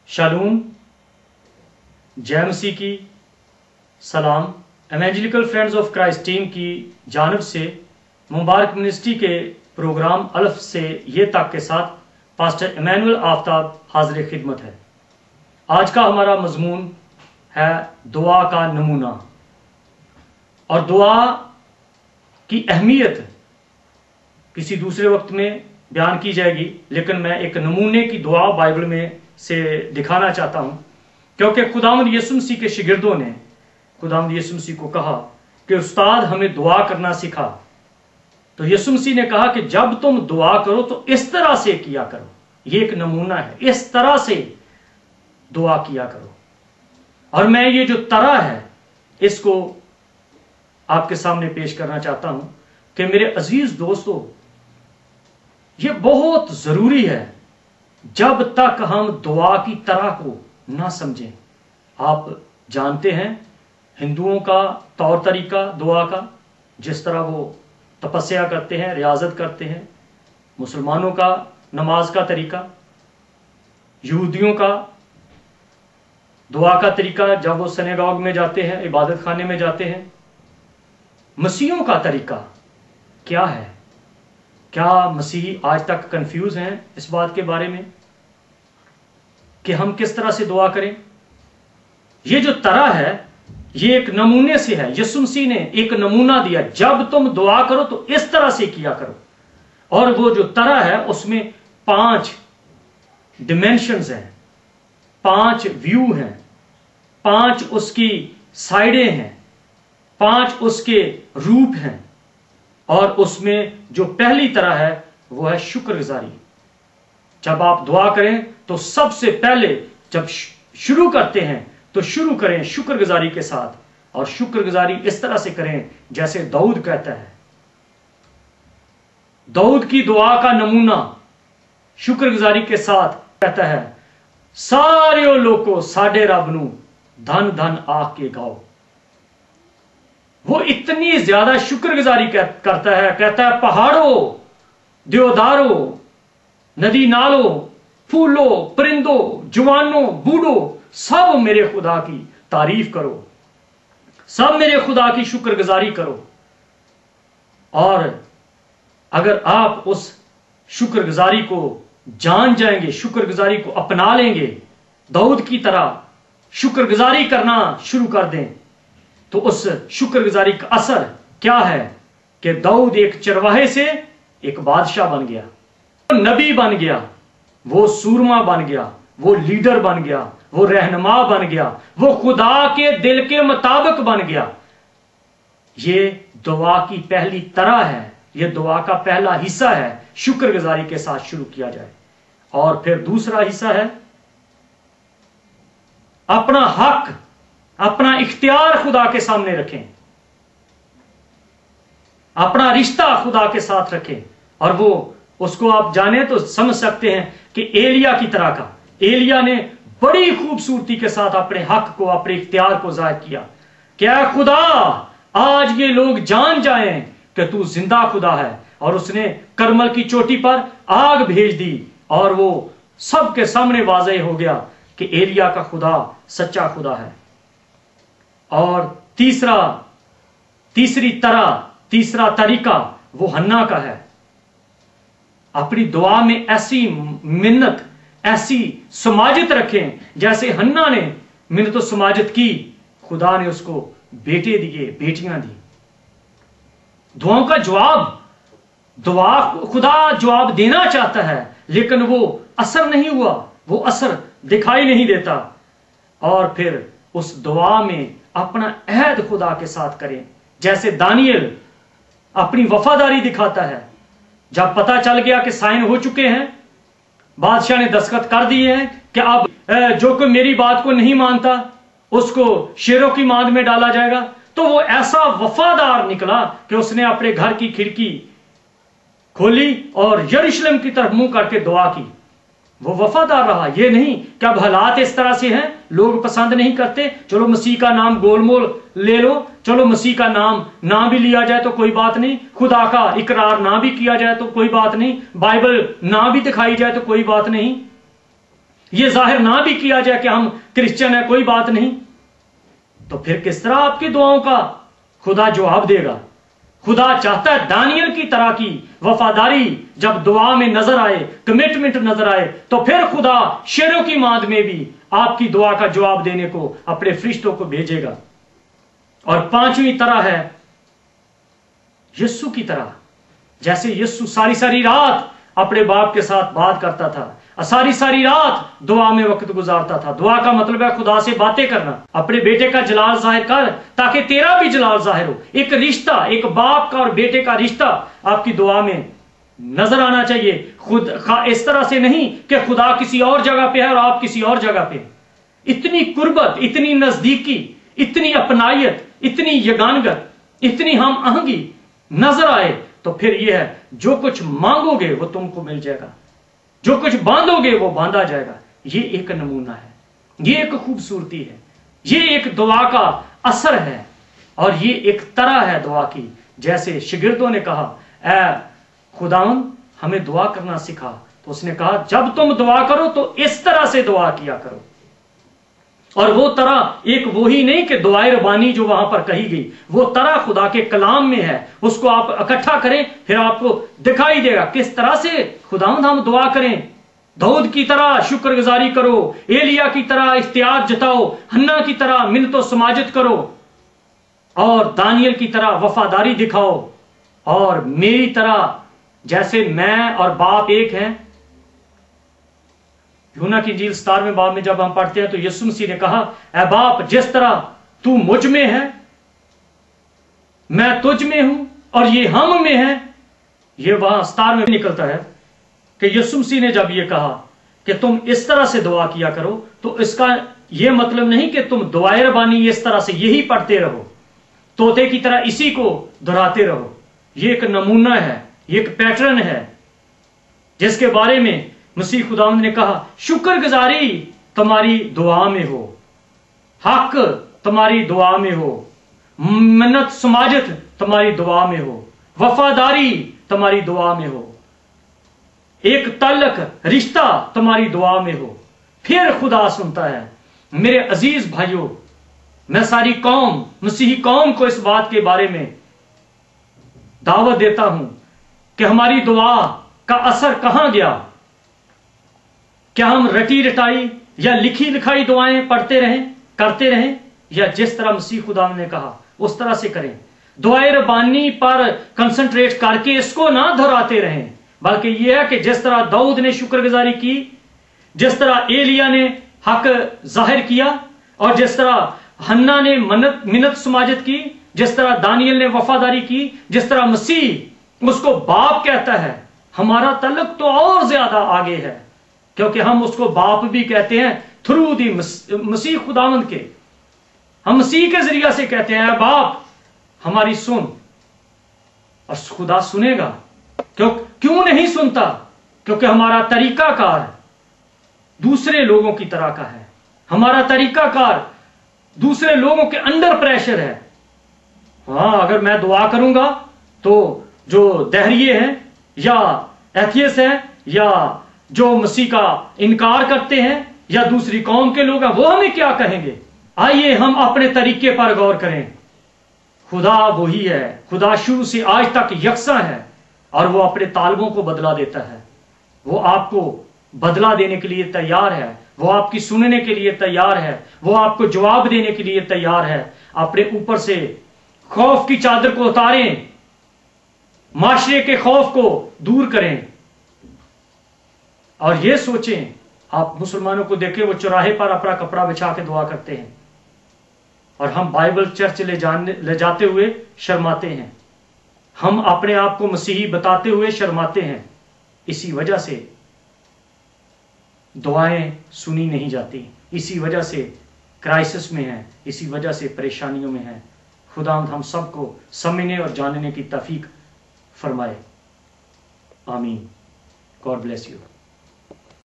शालूम, जय मसीह की सलाम। Evangelical friends of Christ team की जानब से मुबारक मिनिस्ट्री के प्रोग्राम अल्फ से ये तक के साथ पास्टर इमैनुअल आफ्ताब हाजिर खिदमत है। आज का हमारा मजमून है दुआ का नमूना, और दुआ की अहमियत किसी दूसरे वक्त में बयान की जाएगी, लेकिन मैं एक नमूने की दुआ बाइबल में से दिखाना चाहता हूं, क्योंकि खुदावंद यीशु मसीह के शिगिर्दों ने खुदावंद यीशु मसीह को कहा कि उस्ताद हमें दुआ करना सिखा। तो यीशु मसीह ने कहा कि जब तुम दुआ करो तो इस तरह से किया करो। ये एक नमूना है, इस तरह से दुआ किया करो। और मैं ये जो तरह है इसको आपके सामने पेश करना चाहता हूं कि मेरे अजीज दोस्तों, ये बहुत जरूरी है। जब तक हम दुआ की तरह को ना समझें, आप जानते हैं हिंदुओं का तौर तरीका दुआ का, जिस तरह वो तपस्या करते हैं, रियाजत करते हैं, मुसलमानों का नमाज का तरीका, यहूदियों का दुआ का तरीका जब वो सिनेगॉग में जाते हैं, इबादत खाने में जाते हैं। मसीहों का तरीका क्या है? क्या मसीही आज तक कंफ्यूज हैं इस बात के बारे में कि हम किस तरह से दुआ करें? ये जो तरह है ये एक नमूने से है। यीशु मसीह ने एक नमूना दिया, जब तुम दुआ करो तो इस तरह से किया करो। और वो जो तरह है उसमें 5 डिमेंशंस हैं, 5 व्यू हैं, 5 उसकी साइडें हैं, 5 उसके रूप हैं। और उसमें जो पहली तरह है वो है शुक्रगुजारी। जब आप दुआ करें तो सबसे पहले जब शुरू करते हैं तो शुरू करें शुक्रगुजारी के साथ, और शुक्रगुजारी इस तरह से करें जैसे दाऊद कहता है। दाऊद की दुआ का नमूना शुक्रगुजारी के साथ कहता है, सारे लोगों साडे रब नू धन धन आख के गाओ। वो इतनी ज्यादा शुक्रगुजारी करता है, कहता है पहाड़ों, देवदारों, नदी नालों, फूलों, परिंदों, जवानों, बूढ़ों, सब मेरे खुदा की तारीफ करो, सब मेरे खुदा की शुक्रगुजारी करो। और अगर आप उस शुक्रगुजारी को जान जाएंगे, शुक्रगुजारी को अपना लेंगे, दाऊद की तरह शुक्रगुजारी करना शुरू कर दें, तो उस शुक्रगुजारी का असर क्या है कि दाऊद एक चरवाहे से एक बादशाह बन गया, नबी बन गया, वो सूरमा बन गया, वो लीडर बन गया, वो रहनुमा बन गया, वो खुदा के दिल के मुताबिक बन गया। ये दुआ की पहली तरह है, ये दुआ का पहला हिस्सा है, शुक्रगुजारी के साथ शुरू किया जाए। और फिर दूसरा हिस्सा है अपना हक, अपना इख्तियार खुदा के सामने रखें, अपना रिश्ता खुदा के साथ रखें। और वो उसको आप जाने तो समझ सकते हैं कि एलिया की तरह का, एलिया ने बड़ी खूबसूरती के साथ अपने हक को, अपने इख्तियार को जाहिर किया। क्या खुदा आज ये लोग जान जाएं कि तू जिंदा खुदा है। और उसने करमल की चोटी पर आग भेज दी, और वो सबके सामने वाज़ेह हो गया कि एलिया का खुदा सच्चा खुदा है। और तीसरी तरह, तीसरा तरीका वो हन्ना का है। अपनी दुआ में ऐसी मिन्नत, ऐसी समाजित रखें जैसे हन्ना ने मिन्नत समाजित की, खुदा ने उसको बेटे दिए, बेटियां दी। दुआओं का जवाब, दुआ खुदा जवाब देना चाहता है, लेकिन वो असर नहीं हुआ, वो असर दिखाई नहीं देता। और फिर उस दुआ में अपना अहद खुदा के साथ करें, जैसे दानियल अपनी वफादारी दिखाता है। जब पता चल गया कि साइन हो चुके हैं, बादशाह ने दस्तखत कर दिए हैं कि अब जो कोई मेरी बात को नहीं मानता उसको शेरों की मांद में डाला जाएगा, तो वो ऐसा वफादार निकला कि उसने अपने घर की खिड़की खोली और यरूशलेम की तरफ मुंह करके दुआ की। वो वफादार रहा। ये नहीं कि अब हालात इस तरह से हैं, लोग पसंद नहीं करते, चलो मसीह का नाम गोलमोल ले लो, चलो मसीह का नाम ना भी लिया जाए तो कोई बात नहीं, खुदा का इकरार ना भी किया जाए तो कोई बात नहीं, बाइबल ना भी दिखाई जाए तो कोई बात नहीं। ये जाहिर ना भी किया जाए कि हम क्रिश्चियन है, कोई बात नहीं, तो फिर किस तरह आपकी दुआओं का खुदा जवाब देगा? खुदा चाहता है दानियल की तरह की वफादारी जब दुआ में नजर आए, कमिटमेंट नजर आए, तो फिर खुदा शेरों की मांद में भी आपकी दुआ का जवाब देने को अपने फरिश्तों को भेजेगा। और पांचवी तरह है यीशु की तरह। जैसे यीशु सारी सारी रात अपने बाप के साथ बात करता था, सारी सारी रात दुआ में वक्त गुजारता था। दुआ का मतलब है खुदा से बातें करना। अपने बेटे का जलाल जाहिर कर ताकि तेरा भी जलाल जाहिर हो। एक रिश्ता, एक बाप का और बेटे का रिश्ता आपकी दुआ में नजर आना चाहिए। खुद इस तरह से नहीं कि खुदा किसी और जगह पे है और आप किसी और जगह पे। इतनी कुर्बत, इतनी नजदीकी, इतनी अपनायत, इतनी यगानगत, इतनी हम आहंगी नजर आए, तो फिर यह है जो कुछ मांगोगे वो तुमको मिल जाएगा, जो कुछ बांधोगे वो बांधा जाएगा। ये एक नमूना है, ये एक खूबसूरती है, ये एक दुआ का असर है, और ये एक तरह है दुआ की। जैसे शागिर्दों ने कहा, ऐ खुदावंद हमें दुआ करना सिखा, तो उसने कहा जब तुम दुआ करो तो इस तरह से दुआ किया करो। और वो तरह एक वो ही नहीं कि दुआए रबानी जो वहां पर कही गई, वो तरह खुदा के कलाम में है। उसको आप इकट्ठा करें, फिर आपको दिखाई देगा किस तरह से खुदावंद हम दुआ करें। दाऊद की तरह शुक्रगुजारी करो, एलिया की तरह इख्तियार जताओ, हन्ना की तरह मिन्नत समाजत करो, और दानियल की तरह वफादारी दिखाओ, और मेरी तरह जैसे मैं और बाप एक हैं। यूहन्ना की इंजील 17वें बाब में जब हम पढ़ते हैं तो यीशु मसीह ने कहा, ऐ बाप जिस तरह तू मुझ में है मैं तुझ में हूं और ये हम में है। ये वहां 17 में निकलता है कि यीशु मसीह ने जब ये कहा कि तुम इस तरह से दुआ किया करो, तो इसका यह मतलब नहीं कि तुम दुआए रबानी इस तरह से यही पढ़ते रहो, तोते की तरह इसी को दोहराते रहो। ये एक नमूना है, ये एक पैटर्न है जिसके बारे में मसीह खुदावंद ने कहा, शुक्रगुजारी तुम्हारी दुआ में हो, हक तुम्हारी दुआ में हो, मिन्नत समाजत तुम्हारी दुआ में हो, वफादारी तुम्हारी दुआ में हो, एक तल्लक रिश्ता तुम्हारी दुआ में हो। फिर खुदा सुनता है। मेरे अजीज भाइयों, मैं सारी कौम, मसीही कौम को इस बात के बारे में दावत देता हूं कि हमारी दुआ का असर कहां गया। क्या हम रटी रटाई या लिखी लिखाई दुआएं पढ़ते रहें, करते रहें, या जिस तरह मसीह खुदा ने कहा उस तरह से करें। दुआए रबानी पर कंसंट्रेट करके इसको ना दोहराते रहें, बल्कि यह है कि जिस तरह दाऊद ने शुक्रगुजारी की, जिस तरह एलिया ने हक जाहिर किया, और जिस तरह हन्ना ने मिन्नत समाजत की, जिस तरह दानियल ने वफादारी की, जिस तरह मसीह उसको बाप कहता है, हमारा तल्लुक तो और ज्यादा आगे है, क्योंकि हम उसको बाप भी कहते हैं थ्रू दी मसीह खुदावंद के। हम मसीह के जरिया से कहते हैं बाप हमारी सुन, और खुदा सुनेगा। क्यों नहीं सुनता? क्योंकि हमारा तरीकाकार दूसरे लोगों की तरह का है। हमारा तरीकाकार दूसरे लोगों के अंडर प्रेशर है। हां, अगर मैं दुआ करूंगा तो जो दहरिये हैं या एथियस हैं या जो मसीह का इनकार करते हैं या दूसरी कौम के लोग हैं, वो हमें क्या कहेंगे? आइए हम अपने तरीके पर गौर करें। खुदा वही है, खुदा शुरू से आज तक यकसा है, और वो अपने तालबों को बदला देता है। वो आपको बदला देने के लिए तैयार है, वो आपकी सुनने के लिए तैयार है, वो आपको जवाब देने के लिए तैयार है। अपने ऊपर से खौफ की चादर को उतारें, माशरे के खौफ को दूर करें, और ये सोचें। आप मुसलमानों को देखें, वो चौराहे पर अपना कपड़ा बिछा के दुआ करते हैं, और हम बाइबल चर्च ले जाते हुए शर्माते हैं। हम अपने आप को मसीही बताते हुए शर्माते हैं। इसी वजह से दुआएं सुनी नहीं जाती, इसी वजह से क्राइसिस में है, इसी वजह से परेशानियों में है। खुदावंद हम सबको समझने और जानने की तौफीक फरमाए। आमीन। God bless you.